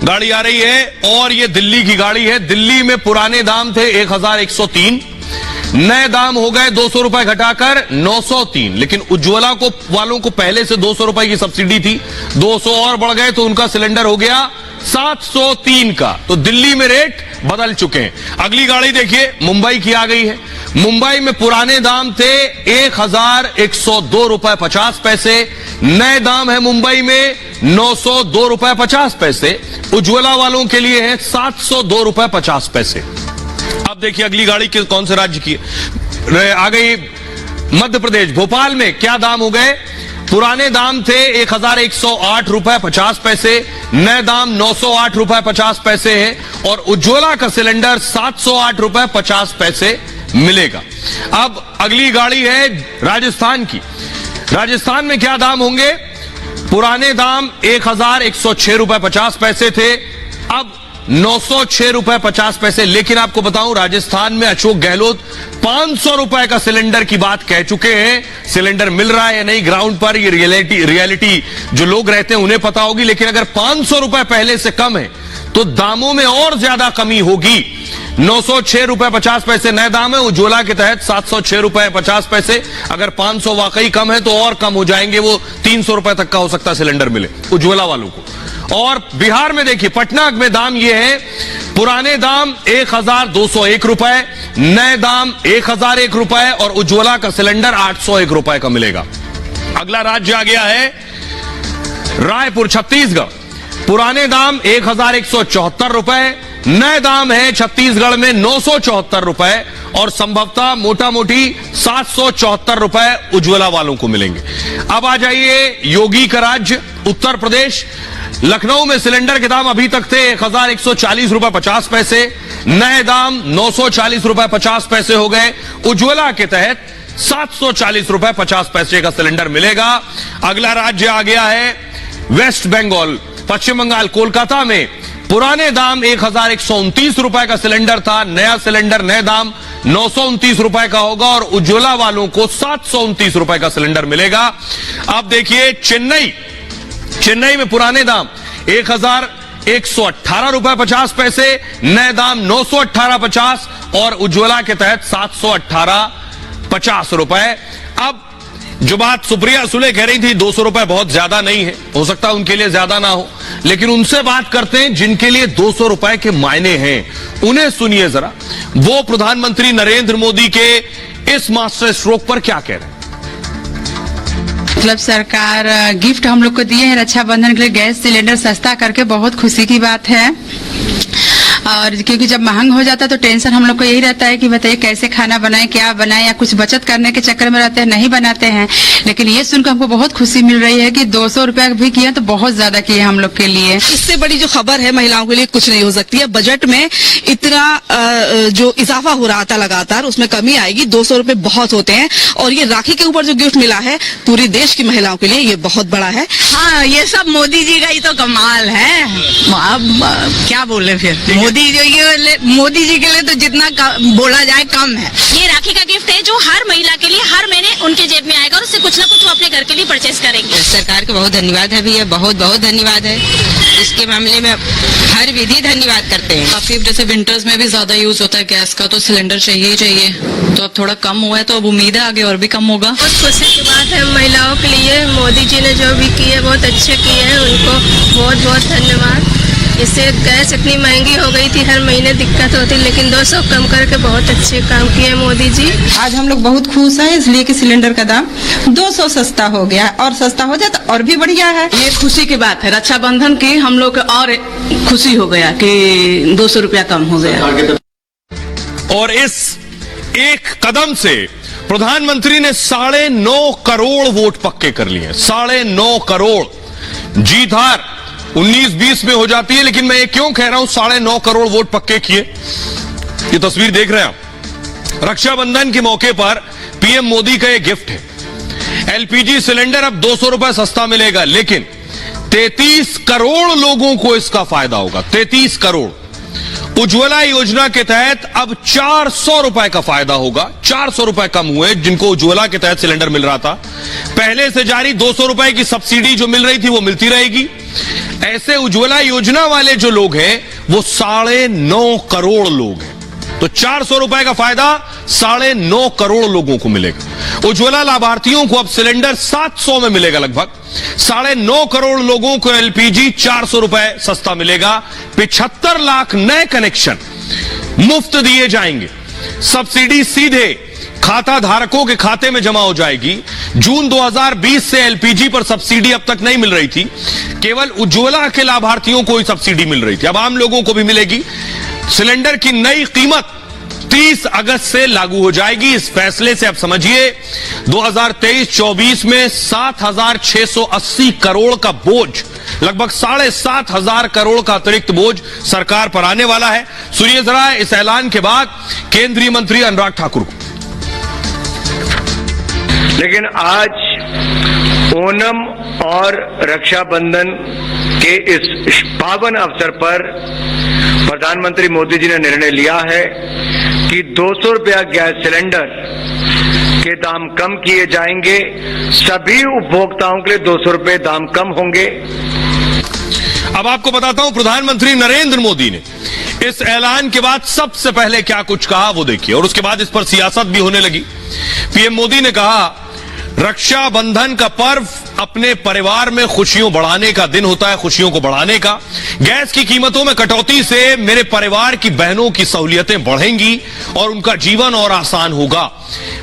गाड़ी आ रही है और ये दिल्ली की गाड़ी है। दिल्ली में पुराने दाम थे 1103, नए दाम हो गए 200 रुपए घटाकर 903। लेकिन उज्ज्वला को वालों को पहले से 200 रुपए की सब्सिडी थी, 200 और बढ़ गए तो उनका सिलेंडर हो गया 703 का। तो दिल्ली में रेट बदल चुके हैं। अगली गाड़ी देखिए, मुंबई की आ गई है। मुंबई में पुराने दाम थे 1102 रुपए 50 पैसे, नए दाम है मुंबई में 902 रुपए 50 पैसे। उज्ज्वला वालों के लिए है 702 रुपए 50 पैसे। अब देखिए अगली गाड़ी कौन से राज्य की आ गई, मध्य प्रदेश। भोपाल में क्या दाम हो गए, पुराने दाम थे 1108 रुपए 50 पैसे, नए दाम 908 रुपए 50 पैसे है और उज्ज्वला का सिलेंडर 708 रुपए 50 पैसे मिलेगा। अब अगली गाड़ी है राजस्थान की। राजस्थान में क्या दाम होंगे, पुराने दाम 1106 रुपए 50 पैसे थे, अब 906 रुपए 50 पैसे। लेकिन आपको बताऊं, राजस्थान में अशोक गहलोत 500 रुपए का सिलेंडर की बात कह चुके हैं। सिलेंडर मिल रहा है या नहीं ग्राउंड पर, ये रियलिटी जो लोग रहते हैं उन्हें पता होगी। लेकिन अगर 500 रुपए पहले से कम है तो दामों में और ज्यादा कमी होगी। 906 रुपए 50 पैसे नए दाम है, उज्ज्वला के तहत 706 रुपए 50 पैसे। अगर 500 वाकई कम है तो और कम हो जाएंगे, वो 300 रुपए तक का हो सकता है सिलेंडर मिले उज्ज्वला वालों को। और बिहार में देखिए, पटना में दाम ये है, पुराने दाम 1201 रुपए, नए दाम 1001 रुपए और उज्ज्वला का सिलेंडर 801 रुपए का मिलेगा। अगला राज्य आ गया है रायपुर, छत्तीसगढ़। पुराने दाम 1174 रुपए, नए दाम है छत्तीसगढ़ में 974 रुपए और संभवतः मोटा मोटी 774 रुपए उज्ज्वला वालों को मिलेंगे। अब आ जाइए योगी का राज्य उत्तर प्रदेश। लखनऊ में सिलेंडर के दाम अभी तक थे 1140 रुपए 50 पैसे, नए दाम 940 रुपए 50 पैसे हो गए। उज्ज्वला के तहत 740 रुपए 50 पैसे का सिलेंडर मिलेगा। अगला राज्य आ गया है वेस्ट बंगाल, पश्चिम बंगाल। कोलकाता में पुराने दाम 1129 रुपए का सिलेंडर था, नया सिलेंडर नए दाम 929 रुपए का होगा और उज्ज्वला वालों को 729 रुपए का सिलेंडर मिलेगा। अब देखिए चेन्नई में पुराने दाम 1118 रुपए 50 पैसे, नए दाम 918.50 और उज्ज्वला के तहत 718.50 रुपए। अब जो बात सुप्रिया सुले कह रही थी 200 रुपए बहुत ज्यादा नहीं है, हो सकता है उनके लिए ज्यादा ना हो, लेकिन उनसे बात करते हैं जिनके लिए 200 रुपए के मायने हैं। उन्हें सुनिए जरा, वो प्रधानमंत्री नरेंद्र मोदी के इस मास्टर स्ट्रोक पर क्या कह रहे हैं। मतलब सरकार गिफ्ट हम लोग को दिए हैं रक्षाबंधन के लिए, गैस सिलेंडर सस्ता करके, बहुत खुशी की बात है। और क्योंकि जब महंग हो जाता है तो टेंशन हम लोग को यही रहता है कि बताइए कैसे खाना बनाएं, क्या बनाएं, या कुछ बचत करने के चक्कर में रहते हैं, नहीं बनाते हैं। लेकिन ये सुनकर हमको बहुत खुशी मिल रही है कि 200 रुपया भी किया तो बहुत ज्यादा किए हम लोग के लिए। इससे बड़ी जो खबर है महिलाओं के लिए कुछ नहीं हो सकती है। बजट में इतना जो इजाफा हो रहा था लगातार, उसमें कमी आएगी। 200 रुपए बहुत होते हैं और ये राखी के ऊपर जो गिफ्ट मिला है पूरी देश की महिलाओं के लिए ये बहुत बड़ा है। हाँ, ये सब मोदी जी का ही तो कमाल है। अब क्या बोले फिर, मोदी जी के लिए तो जितना बोला जाए कम है। ये राखी का गिफ्ट है जो हर महिला के लिए हर महीने उनके जेब में आएगा और उससे कुछ ना कुछ वो अपने घर के लिए परचेज करेंगे। सरकार को बहुत धन्यवाद है भैया, बहुत बहुत धन्यवाद है। इसके मामले में हर विधि धन्यवाद करते हैं। काफी जैसे विंटर्स में भी ज्यादा यूज होता है गैस का, तो सिलेंडर चाहिए ही चाहिए। तो अब थोड़ा कम हुआ है तो अब उम्मीद है आगे और भी कम होगा। बहुत खुशी की बात है महिलाओं के लिए। मोदी जी ने जो भी किए बहुत अच्छे किए हैं, उनको बहुत बहुत धन्यवाद। इससे गैस इतनी महंगी हो गई थी, हर महीने दिक्कत होती, लेकिन 200 कम करके बहुत अच्छे काम किए मोदी जी। आज हम लोग बहुत खुश हैं इसलिए कि सिलेंडर का दाम 200 सस्ता हो गया, और सस्ता हो जाए तो और भी बढ़िया है। ये खुशी की बात है, रक्षाबंधन की हम लोग और खुशी हो गया कि 200 रुपया कम हो गया। और इस एक कदम से प्रधानमंत्री ने 9.5 करोड़ वोट पक्के कर लिए। 9.5 करोड़ जीत हार 19-20 में हो जाती है, लेकिन मैं ये क्यों कह रहा हूं 9.5 करोड़ वोट पक्के किए। ये तस्वीर देख रहे हैं आप, रक्षाबंधन के मौके पर पीएम मोदी का ये गिफ्ट है। एलपीजी सिलेंडर अब 200 रुपए सस्ता मिलेगा, लेकिन 33 करोड़ लोगों को इसका फायदा होगा। 33 करोड़। उज्ज्वला योजना के तहत अब 400 रुपए का फायदा होगा। 400 रुपए कम हुए जिनको उज्ज्वला के तहत सिलेंडर मिल रहा था। पहले से जारी 200 रुपए की सब्सिडी जो मिल रही थी वो मिलती रहेगी। ऐसे उज्ज्वला योजना वाले जो लोग हैं वो 9.5 करोड़ लोग हैं। तो 400 रुपए का फायदा 9.5 करोड़ लोगों को मिलेगा। उज्ज्वला लाभार्थियों को अब सिलेंडर 700 में मिलेगा। लगभग 9.5 करोड़ लोगों को एलपीजी 400 रुपए सस्ता मिलेगा। 75 लाख नए कनेक्शन मुफ्त दिए जाएंगे। सब्सिडी सीधे खाता धारकों के खाते में जमा हो जाएगी। जून 2020 से एलपीजी पर सब्सिडी अब तक नहीं मिल रही थी। केवल उज्ज्वला के लाभार्थियों को ही सब्सिडी मिल रही थी। अब आम लोगों को भी मिलेगी। सिलेंडर की नई कीमत 30 अगस्त से लागू हो जाएगी। इस फैसले से अब समझिए 2023-24 में 7,680 करोड़ का बोझ, लगभग 7,500 करोड़ का अतिरिक्त बोझ सरकार पर आने वाला है। सुनिए जरा इस ऐलान के बाद केंद्रीय मंत्री अनुराग ठाकुर को। लेकिन आज ओणम और रक्षाबंधन के इस पावन अवसर पर प्रधानमंत्री मोदी जी ने निर्णय लिया है कि 200 रुपया गैस सिलेंडर के दाम कम किए जाएंगे। सभी उपभोक्ताओं के लिए 200 रुपये दाम कम होंगे। अब आपको बताता हूं प्रधानमंत्री नरेंद्र मोदी ने इस ऐलान के बाद सबसे पहले क्या कुछ कहा वो देखिए, और उसके बाद इस पर सियासत भी होने लगी। पीएम मोदी ने कहा, रक्षाबंधन का पर्व अपने परिवार में खुशियों बढ़ाने का दिन होता है, खुशियों को बढ़ाने का। गैस की कीमतों में कटौती से मेरे परिवार की बहनों की सहूलियतें बढ़ेंगी और उनका जीवन और आसान होगा।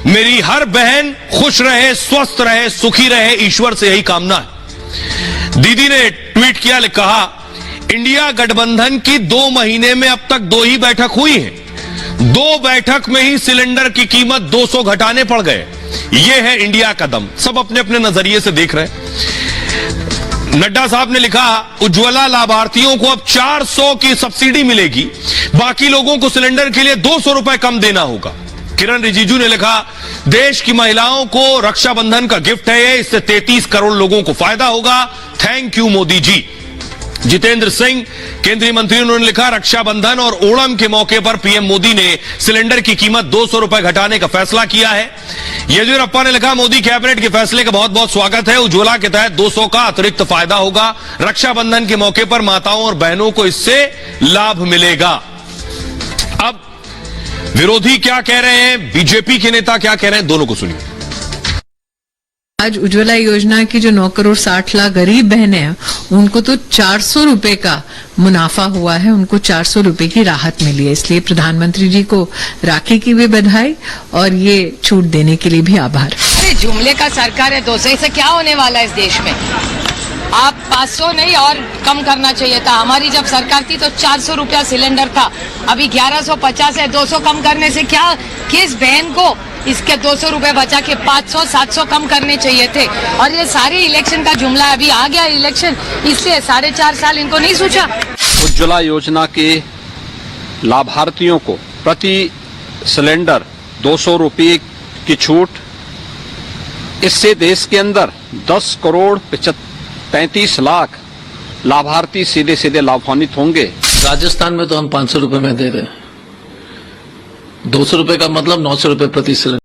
मेरी हर बहन खुश रहे, स्वस्थ रहे, सुखी रहे, ईश्वर से यही कामना है। दीदी ने ट्वीट किया, कहा, इंडिया गठबंधन की 2 महीने में अब तक 2 ही बैठक हुई है। 2 बैठक में ही सिलेंडर की कीमत 200 घटाने पड़ गए। यह है इंडिया का दम। सब अपने अपने नजरिए से देख रहे हैं। नड्डा साहब ने लिखा, उज्ज्वला लाभार्थियों को अब 400 की सब्सिडी मिलेगी, बाकी लोगों को सिलेंडर के लिए 200 रुपए कम देना होगा। किरण रिजिजू ने लिखा, देश की महिलाओं को रक्षाबंधन का गिफ्ट है, इससे 33 करोड़ लोगों को फायदा होगा। Thank you Modi ji. जितेंद्र सिंह केंद्रीय मंत्री, उन्होंने लिखा, रक्षाबंधन और ओणम के मौके पर पीएम मोदी ने सिलेंडर की कीमत 200 रुपए घटाने का फैसला किया है। येदियुरप्पा ने लिखा, मोदी कैबिनेट के फैसले का बहुत बहुत स्वागत है। उज्ज्वला के तहत 200 का अतिरिक्त फायदा होगा। रक्षाबंधन के मौके पर माताओं और बहनों को इससे लाभ मिलेगा। अब विरोधी क्या कह रहे हैं, बीजेपी के नेता क्या कह रहे हैं, दोनों को सुनिए। आज उज्ज्वला योजना की जो 9 करोड़ 60 लाख गरीब बहनें हैं, उनको तो 400 रुपए का मुनाफा हुआ है, उनको 400 रुपए की राहत मिली है। इसलिए प्रधानमंत्री जी को राखी की भी बधाई और ये छूट देने के लिए भी आभार। जुमले का सरकार है 200, इससे क्या होने वाला है इस देश में? आप 500 नहीं और कम करना चाहिए था। हमारी जब सरकार थी तो 400 रुपया सिलेंडर था, अभी 1150 है। 200 कम करने से क्या, किस बहन को इसके 200 रुपए बचा के 500 700 कम करने चाहिए थे। और ये सारे इलेक्शन का जुमला, अभी आ गया इलेक्शन, इसलिए 4.5 साल इनको नहीं सोचा। उज्ज्वला योजना के लाभार्थियों को प्रति सिलेंडर 200 रुपये की छूट, इससे देश के अंदर 10 करोड़ 35 लाख लाभार्थी सीधे सीधे लाभान्वित होंगे। राजस्थान में तो हम 500 रुपए में दे रहे हैं। 200 रुपए का मतलब 900 रुपए प्रति सिलेंडर।